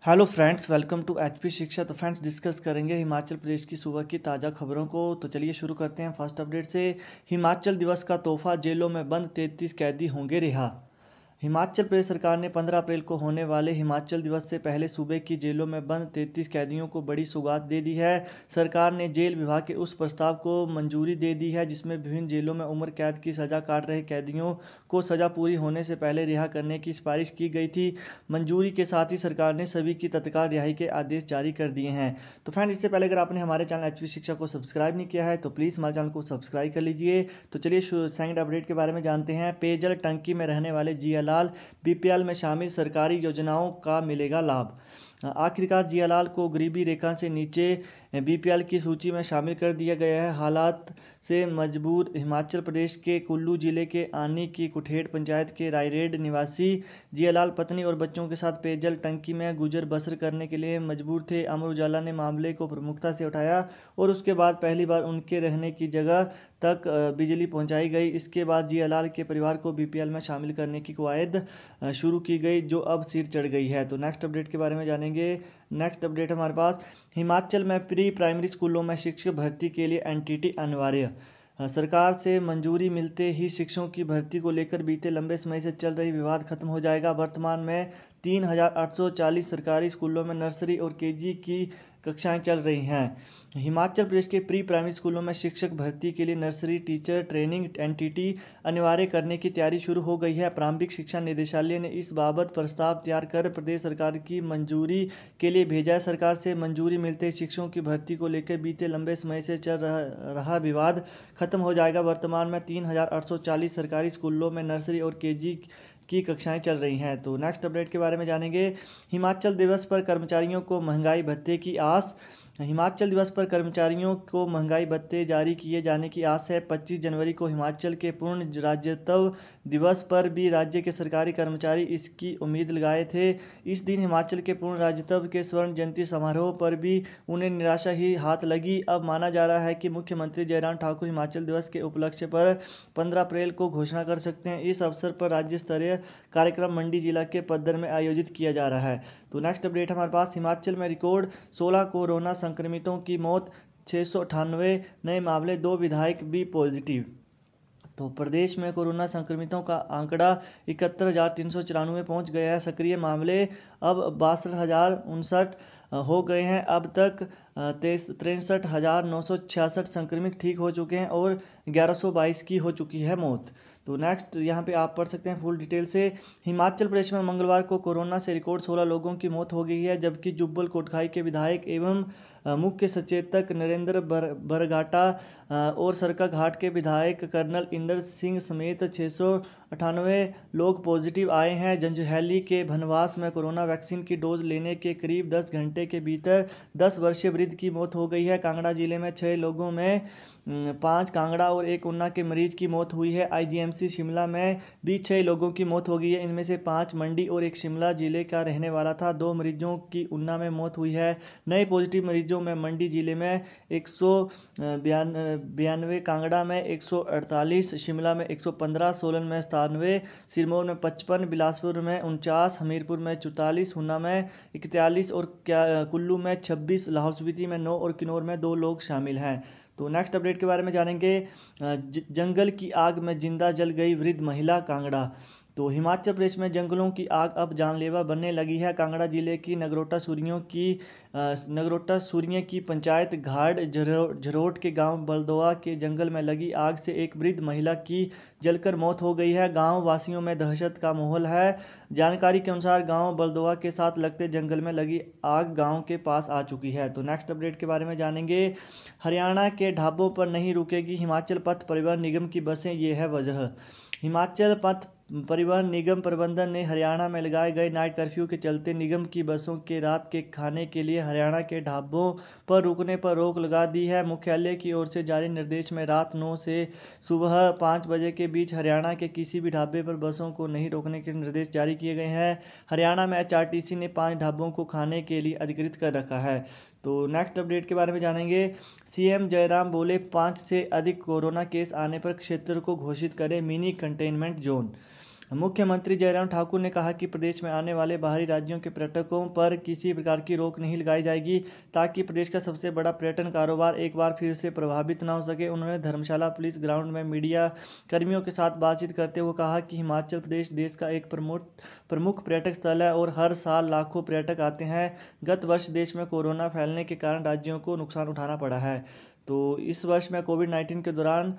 Hello friends, welcome to HP Shiksha. तो friends, discuss करेंगे हिमाचल प्रदेश की सुबह की ताज़ा खबरों को। तो चलिए शुरू करते हैं फर्स्ट अपडेट से। हिमाचल दिवस का तोहफा, जेलों में बंद 33 कैदी होंगे रिहा। हिमाचल प्रदेश सरकार ने 15 अप्रैल को होने वाले हिमाचल दिवस से पहले सूबे की जेलों में बंद 33 कैदियों को बड़ी सौगात दे दी है। सरकार ने जेल विभाग के उस प्रस्ताव को मंजूरी दे दी है जिसमें विभिन्न जेलों में उम्र कैद की सजा काट रहे कैदियों को सजा पूरी होने से पहले रिहा करने की सिफारिश की गई थी। मंजूरी के साथ ही सरकार ने सभी की तत्काल रिहाई के आदेश जारी कर दिए हैं। तो फ्रेंड, इससे पहले अगर आपने हमारे चैनल एचपी शिक्षा को सब्सक्राइब नहीं किया है तो प्लीज़ हमारे चैनल को सब्सक्राइब कर लीजिए। तो चलिए सेकंड अपडेट के बारे में जानते हैं। पेयजल टंकी में रहने वाले जियालाल बीपीएल में शामिल सरकारी योजनाओं का मिलेगा लाभ। आखिरकार जियालाल को गरीबी रेखा से नीचे बीपीएल की सूची में शामिल कर दिया गया है। हालात से मजबूर हिमाचल प्रदेश के कुल्लू जिले के आनी की कुठेड़ पंचायत के रायरेड निवासी जियालाल पत्नी और बच्चों के साथ पेयजल टंकी में गुजर बसर करने के लिए मजबूर थे। अमर उजाला ने मामले को प्रमुखता से उठाया और उसके बाद पहली बार उनके रहने की जगह तक बिजली पहुंचाई गई। इसके बाद जियालाल के परिवार को बीपीएल में शामिल करने की कवायद शुरू की गई, जो अब सिर चढ़ गई है। तो नेक्स्ट अपडेट के बारे में जानेंगे। नेक्स्ट अपडेट हमारे पास, हिमाचल में प्री प्राइमरी स्कूलों में शिक्षक भर्ती के लिए एनटीटी अनिवार्य। सरकार से मंजूरी मिलते ही शिक्षकों की भर्ती को लेकर बीते लंबे समय से चल रही विवाद खत्म हो जाएगा। वर्तमान में 3,840 सरकारी स्कूलों में नर्सरी और केजी की कक्षाएं चल रही हैं। हिमाचल प्रदेश के प्री प्राइमरी स्कूलों में शिक्षक भर्ती के लिए नर्सरी टीचर ट्रेनिंग एनटीटी अनिवार्य करने की तैयारी शुरू हो गई है। प्रारंभिक शिक्षा निदेशालय ने इस बाबत प्रस्ताव तैयार कर प्रदेश सरकार की मंजूरी के लिए भेजा है। सरकार से मंजूरी मिलते ही शिक्षकों की भर्ती को लेकर बीते लंबे समय से चल रहा विवाद खत्म हो जाएगा। वर्तमान में 3,840 सरकारी स्कूलों में नर्सरी और केजी की कक्षाएं चल रही हैं। तो नेक्स्ट अपडेट के बारे में जानेंगे। हिमाचल दिवस पर कर्मचारियों को महंगाई भत्ते की आस। हिमाचल दिवस पर कर्मचारियों को महंगाई भत्ते जारी किए जाने की आस है। 25 जनवरी को हिमाचल के पूर्ण राज्यत्व दिवस पर भी राज्य के सरकारी कर्मचारी इसकी उम्मीद लगाए थे। इस दिन हिमाचल के पूर्ण राज्यत्व के स्वर्ण जयंती समारोह पर भी उन्हें निराशा ही हाथ लगी। अब माना जा रहा है कि मुख्यमंत्री जयराम ठाकुर हिमाचल दिवस के उपलक्ष्य पर 15 अप्रैल को घोषणा कर सकते हैं। इस अवसर पर राज्य स्तरीय कार्यक्रम मंडी जिला के पद्धर में आयोजित किया जा रहा है। तो नेक्स्ट अपडेट हमारे पास, हिमाचल में रिकॉर्ड 16 कोरोना संक्रमितों की मौत, 698 नए मामले, 2 विधायक भी पॉजिटिव। तो प्रदेश में कोरोना संक्रमितों का आंकड़ा 71,394 पहुंच गया है। सक्रिय मामले अब 62,059 हो गए हैं। अब तक 63,966 संक्रमित ठीक हो चुके हैं और 1,122 की हो चुकी है मौत। तो नेक्स्ट यहाँ पे आप पढ़ सकते हैं फुल डिटेल से। हिमाचल प्रदेश में मंगलवार को कोरोना से रिकॉर्ड 16 लोगों की मौत हो गई है, जबकि जुब्बल कोटखाई के विधायक एवं मुख्य सचेतक नरेंद्र बरगाटा और सरकाघाट के विधायक कर्नल इंदर सिंह समेत 698 लोग पॉजिटिव आए हैं। जंजैहली के भनवास में कोरोना वैक्सीन की डोज लेने के करीब 10 घंटे के भीतर 10 वर्षीय वृद्ध की मौत हो गई है। कांगड़ा जिले में 6 लोगों में 5 कांगड़ा और 1 ऊना के मरीज की मौत हुई है। आईजीएमसी शिमला में भी 6 लोगों की मौत हो गई है। इनमें से 5 मंडी और 1 शिमला जिले का रहने वाला था। 2 मरीजों की ऊना में मौत हुई है। नए पॉजिटिव मरीजों में मंडी जिले में 192, कांगड़ा में 148, शिमला में 115, सोलन में 97, सिरमौर में 55, बिलासपुर में 49, हमीरपुर में 44, ऊना में 41 और कुल्लू में 26, लाहौल स्पीति में 9 और किन्नौर में 2 लोग शामिल हैं। तो नेक्स्ट अपडेट के बारे में जानेंगे। जंगल की आग में जिंदा जल गई वृद्ध महिला, कांगड़ा। तो हिमाचल प्रदेश में जंगलों की आग अब जानलेवा बनने लगी है। कांगड़ा जिले की नगरोटा सूरियों की पंचायत घाट झरोट के गांव बलदोआ के जंगल में लगी आग से एक वृद्ध महिला की जलकर मौत हो गई है। गांव वासियों में दहशत का माहौल है। जानकारी के अनुसार गांव बलदोआ के साथ लगते जंगल में लगी आग गांव के पास आ चुकी है। तो नेक्स्ट अपडेट के बारे में जानेंगे। हरियाणा के ढाबों पर नहीं रुकेगी हिमाचल पथ परिवहन निगम की बसें, ये है वजह। हिमाचल पथ परिवहन निगम प्रबंधन ने हरियाणा में लगाए गए नाइट कर्फ्यू के चलते निगम की बसों के रात के खाने के लिए हरियाणा के ढाबों पर रुकने पर रोक लगा दी है। मुख्यालय की ओर से जारी निर्देश में रात 9 से सुबह 5 बजे के बीच हरियाणा के किसी भी ढाबे पर बसों को नहीं रोकने के निर्देश जारी किए गए हैं। हरियाणा में एचआरटीसी ने 5 ढाबों को खाने के लिए अधिकृत कर रखा है। तो नेक्स्ट अपडेट के बारे में जानेंगे। सीएम जयराम बोले 5 से अधिक कोरोना केस आने पर क्षेत्र को घोषित करें मिनी कंटेनमेंट जोन। मुख्यमंत्री जयराम ठाकुर ने कहा कि प्रदेश में आने वाले बाहरी राज्यों के पर्यटकों पर किसी प्रकार की रोक नहीं लगाई जाएगी, ताकि प्रदेश का सबसे बड़ा पर्यटन कारोबार एक बार फिर से प्रभावित न हो सके। उन्होंने धर्मशाला पुलिस ग्राउंड में मीडिया कर्मियों के साथ बातचीत करते हुए कहा कि हिमाचल प्रदेश देश का एक प्रमुख पर्यटक स्थल है और हर साल लाखों पर्यटक आते हैं। गत वर्ष देश में कोरोना फैलने के कारण राज्यों को नुकसान उठाना पड़ा है। तो इस वर्ष में कोविड-19 के दौरान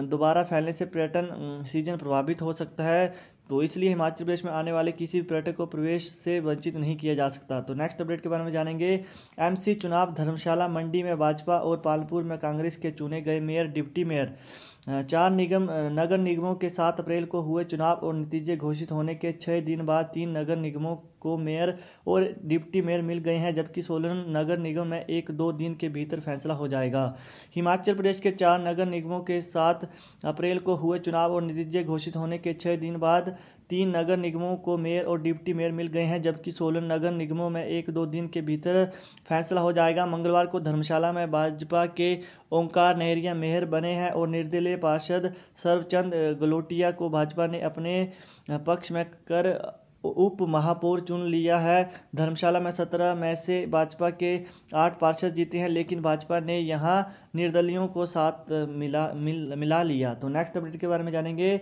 दोबारा फैलने से पर्यटन सीजन प्रभावित हो सकता है। तो इसलिए हिमाचल प्रदेश में आने वाले किसी भी पर्यटक को प्रवेश से वंचित नहीं किया जा सकता। तो नेक्स्ट अपडेट के बारे में जानेंगे। एमसी चुनाव, धर्मशाला मंडी में भाजपा और पालमपुर में कांग्रेस के चुने गए मेयर, डिप्टी मेयर। चार नगर निगमों के 7 अप्रैल को हुए चुनाव और नतीजे घोषित होने के 6 दिन बाद 3 नगर निगमों को मेयर और डिप्टी मेयर मिल गए हैं, जबकि 16 नगर निगम में 1-2 दिन के भीतर फैसला हो जाएगा। हिमाचल प्रदेश के 4 नगर निगमों के 7 अप्रैल को हुए चुनाव और नतीजे घोषित होने के 6 दिन बाद 3 नगर निगमों को मेयर और डिप्टी मेयर मिल गए हैं, जबकि 16 नगर निगमों में 1-2 दिन के भीतर फैसला हो जाएगा। मंगलवार को धर्मशाला में भाजपा के ओंकार नहरिया मेयर बने हैं और निर्दलीय पार्षद सर्वचंद गलोटिया को भाजपा ने अपने पक्ष में कर उप महापौर चुन लिया है। धर्मशाला में 17 में से भाजपा के 8 पार्षद जीते हैं, लेकिन भाजपा ने यहां निर्दलीयों को साथ मिला लिया। तो नेक्स्ट अपडेट के बारे में जानेंगे।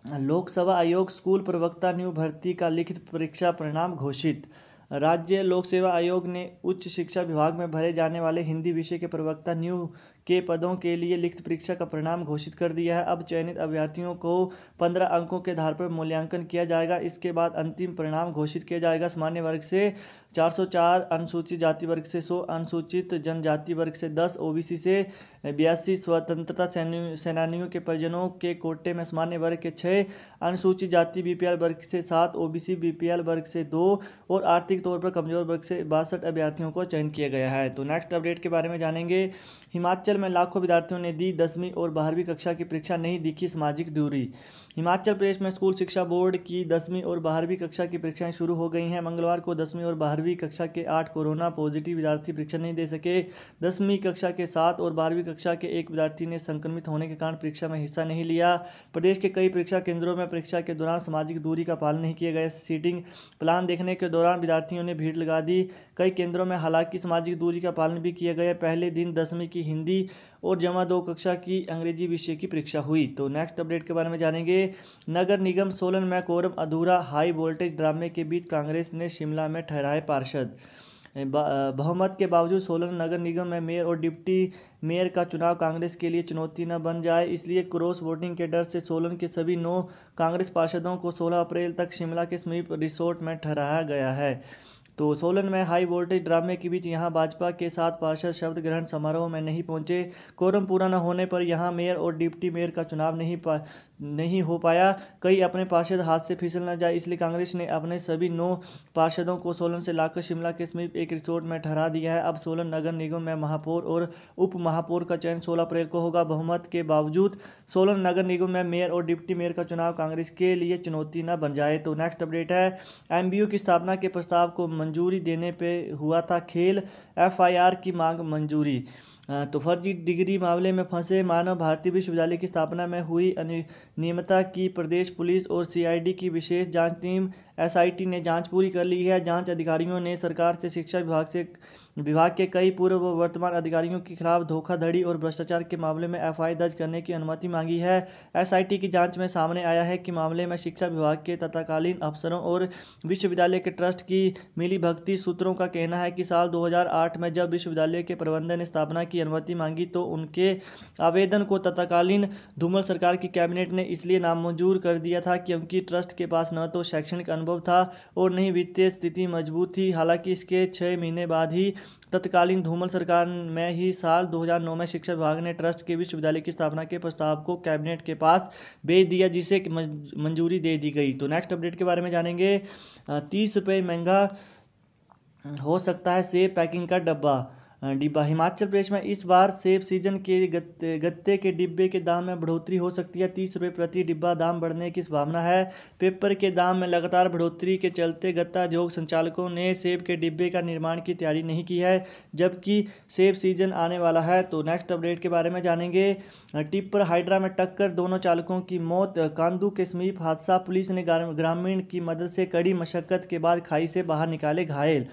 लोकसेवा आयोग स्कूल प्रवक्ता न्यू भर्ती का लिखित परीक्षा परिणाम घोषित। राज्य लोक सेवा आयोग ने उच्च शिक्षा विभाग में भरे जाने वाले हिंदी विषय के प्रवक्ता न्यू के पदों के लिए लिखित परीक्षा का परिणाम घोषित कर दिया है। अब चयनित अभ्यर्थियों को 15 अंकों के आधार पर मूल्यांकन किया जाएगा। इसके बाद अंतिम परिणाम घोषित किया जाएगा। सामान्य वर्ग से 404, अनुसूचित जाति वर्ग से 100, अनुसूचित जनजाति वर्ग से 10, ओबीसी से 82, स्वतंत्रता सेनानियों के परिजनों के कोटे में सामान्य वर्ग के 6, अनुसूचित जाति बीपीएल वर्ग से 7, ओबीसी बीपीएल वर्ग से 2 और आर्थिक तौर पर कमजोर वर्ग से 62 अभ्यर्थियों को चयन किया गया है। तो नेक्स्ट अपडेट के बारे में जानेंगे। हिमाचल में लाखों विद्यार्थियों ने दी 10वीं और 12वीं कक्षा की परीक्षा, नहीं दिखी सामाजिक दूरी। हिमाचल प्रदेश में स्कूल शिक्षा बोर्ड की 10वीं और 12वीं कक्षा की परीक्षाएं शुरू हो गई हैं। मंगलवार को 10वीं और 12वीं कक्षा के 8 कोरोना पॉजिटिव विद्यार्थी परीक्षा नहीं दे सके। 10वीं कक्षा के 7 और 12वीं कक्षा के एक विद्यार्थी ने संक्रमित होने के कारण परीक्षा में हिस्सा नहीं लिया। प्रदेश के कई परीक्षा केंद्रों में परीक्षा के दौरान सामाजिक दूरी का पालन नहीं किया गया। सीटिंग प्लान देखने के दौरान विद्यार्थियों ने भीड़ लगा दी। कई केंद्रों में हालांकि सामाजिक दूरी का पालन भी किया गया। पहले दिन 10वीं की हिंदी और जमा 2 कक्षा की अंग्रेजी विषय की परीक्षा हुई। तो नेक्स्ट अपडेट के बारे में जानेंगे। नगर निगम सोलन में कोरम अधूरा, हाई वोल्टेज ड्रामे के बीच कांग्रेस ने शिमला में ठहराए पार्षद। बहुमत के बावजूद सोलन नगर निगम में मेयर और डिप्टी मेयर का चुनाव कांग्रेस के लिए चुनौती न बन जाए, इसलिए क्रॉस वोटिंग के डर से सोलन के सभी 9 कांग्रेस पार्षदों को 16 अप्रैल तक शिमला के समीप रिसोर्ट में ठहराया गया है। तो सोलन में हाई वोल्टेज ड्रामे के बीच यहां भाजपा के 7 पार्षद शपथ ग्रहण समारोह में नहीं पहुंचे। कोरम पूरा न होने पर यहां मेयर और डिप्टी मेयर का चुनाव नहीं हो पाया। कई अपने पार्षद हाथ से फिसल न जाए, इसलिए कांग्रेस ने अपने सभी 9 पार्षदों को सोलन से लाकर शिमला के समीप एक रिसोर्ट में ठहरा दिया है। अब सोलन नगर निगम में महापौर और उप महापौर का चयन 16 अप्रैल को होगा। बहुमत के बावजूद सोलन नगर निगम में मेयर और डिप्टी मेयर का चुनाव कांग्रेस के लिए चुनौती न बन जाए। तो नेक्स्ट अपडेट है। एमबीयू की स्थापना के प्रस्ताव को मंजूरी देने पे हुआ था खेल, एफआईआर की मांग मंजूरी। तो फर्जी डिग्री मामले में फंसे मानव भारती विश्वविद्यालय की स्थापना में हुई अनियमितता की प्रदेश पुलिस और सीआईडी की विशेष जांच टीम एसआईटी ने जांच पूरी कर ली है। जांच अधिकारियों ने सरकार से शिक्षा विभाग के कई पूर्व व वर्तमान अधिकारियों के खिलाफ धोखाधड़ी और भ्रष्टाचार के मामले में एफआईआर दर्ज करने की अनुमति मांगी है। एसआईटी की जांच में सामने आया है कि मामले में शिक्षा विभाग के तत्कालीन अफसरों और विश्वविद्यालय के ट्रस्ट की मिलीभगती। सूत्रों का कहना है कि साल 2008 में जब विश्वविद्यालय के प्रबंधन ने स्थापना की अनुमति मांगी तो उनके आवेदन को तत्कालीन धूमल सरकार की कैबिनेट ने इसलिए नामंजूर कर दिया था क्योंकि ट्रस्ट के पास न तो शैक्षणिक अनुभव था और न ही वित्तीय स्थिति मजबूत थी। हालांकि इसके 6 महीने बाद ही तत्कालीन धूमल सरकार में ही साल 2009 में शिक्षा विभाग ने ट्रस्ट के विश्वविद्यालय की स्थापना के प्रस्ताव को कैबिनेट के पास भेज दिया, जिसे मंजूरी दे दी गई। तो नेक्स्ट अपडेट के बारे में जानेंगे। 30 रुपये महंगा हो सकता है सेब पैकिंग का डब्बा। डिब्बा। हिमाचल प्रदेश में इस बार सेब सीजन के गत्ते के डिब्बे के दाम में बढ़ोतरी हो सकती है। 30 रुपये प्रति डिब्बा दाम बढ़ने की संभावना है। पेपर के दाम में लगातार बढ़ोतरी के चलते गत्ता उद्योग संचालकों ने सेब के डिब्बे का निर्माण की तैयारी नहीं की है, जबकि सेब सीजन आने वाला है। तो नेक्स्ट अपडेट के बारे में जानेंगे। टिप्पर हाइड्रा में टक्कर, दोनों चालकों की मौत। कांदू के समीप हादसा, पुलिस ने ग्रामीण की मदद से कड़ी मशक्कत के बाद खाई से बाहर निकाले घायल।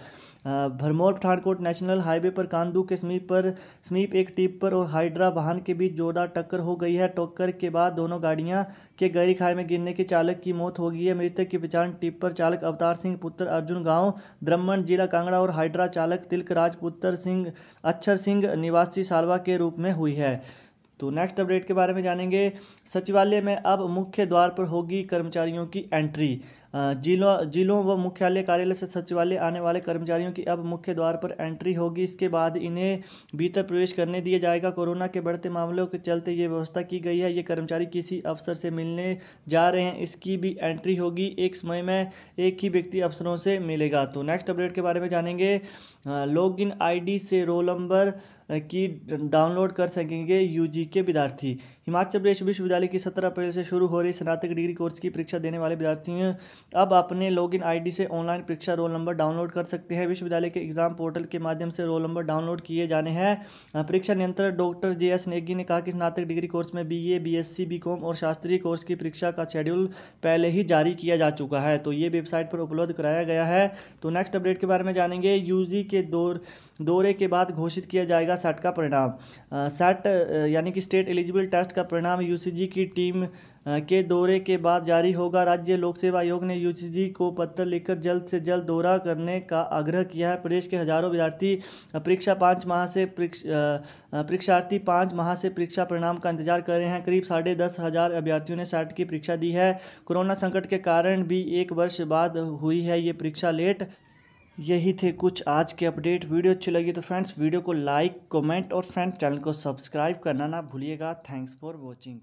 भरमौर पठानकोट नेशनल हाईवे पर कांदू के समीप एक टिप्पर और हाइड्रा वाहन के बीच जोरदार टक्कर हो गई है। टक्कर के बाद दोनों गाड़ियां के गहरी खाई में गिरने के चालक की मौत हो गई है। मृतक की पहचान टिप्पर चालक अवतार सिंह पुत्र अर्जुन गांव द्रम्मन जिला कांगड़ा और हाइड्रा चालक तिलकराज पुत्र अक्षर सिंह निवासी सालवा के रूप में हुई है। तो नेक्स्ट अपडेट के बारे में जानेंगे। सचिवालय में अब मुख्य द्वार पर होगी कर्मचारियों की एंट्री। जिलों व मुख्यालय कार्यालय से सचिवालय आने वाले कर्मचारियों की अब मुख्य द्वार पर एंट्री होगी। इसके बाद इन्हें भीतर प्रवेश करने दिया जाएगा। कोरोना के बढ़ते मामलों के चलते ये व्यवस्था की गई है। ये कर्मचारी किसी अफसर से मिलने जा रहे हैं, इसकी भी एंट्री होगी। एक समय में एक ही व्यक्ति अफसरों से मिलेगा। तो नेक्स्ट अपडेट के बारे में जानेंगे। लॉगिन आईडी से रोल नंबर की डाउनलोड कर सकेंगे यूजी के विद्यार्थी। हिमाचल प्रदेश विश्वविद्यालय की 17 अप्रैल से शुरू हो रही स्नातक डिग्री कोर्स की परीक्षा देने वाले विद्यार्थी अब अपने लॉगिन आईडी से ऑनलाइन परीक्षा रोल नंबर डाउनलोड कर सकते हैं। विश्वविद्यालय के एग्जाम पोर्टल के माध्यम से रोल नंबर डाउनलोड किए जाने हैं। परीक्षा नियंत्रक डॉक्टर JS नेगी ने कहा कि स्नातक डिग्री कोर्स में BA, BSc, BCom और शास्त्रीय कोर्स की परीक्षा का शेड्यूल पहले ही जारी किया जा चुका है। तो ये वेबसाइट पर उपलब्ध कराया गया है। तो नेक्स्ट अपडेट के बारे में जानेंगे। यूजी के दौरे के बाद घोषित किया जाएगा सेट का परिणाम। सेट यानी कि स्टेट एलिजिबल टेस्ट का परिणाम UCG की टीम के दौरे के बाद जारी होगा। राज्य लोक सेवा आयोग ने UCG को पत्र लिखकर जल्द से जल्द दौरा करने का आग्रह किया है। प्रदेश के हजारों विद्यार्थी परीक्षार्थी 5 माह से परीक्षा परिणाम का इंतजार कर रहे हैं। करीब 10,500 अभ्यर्थियों ने सेट की परीक्षा दी है। कोरोना संकट के कारण भी 1 वर्ष बाद हुई है ये परीक्षा लेट। यही थे कुछ आज के अपडेट। वीडियो अच्छी लगी तो फ्रेंड्स वीडियो को लाइक, कमेंट और फ्रेंड्स चैनल को सब्सक्राइब करना ना भूलिएगा। Thanks for watching.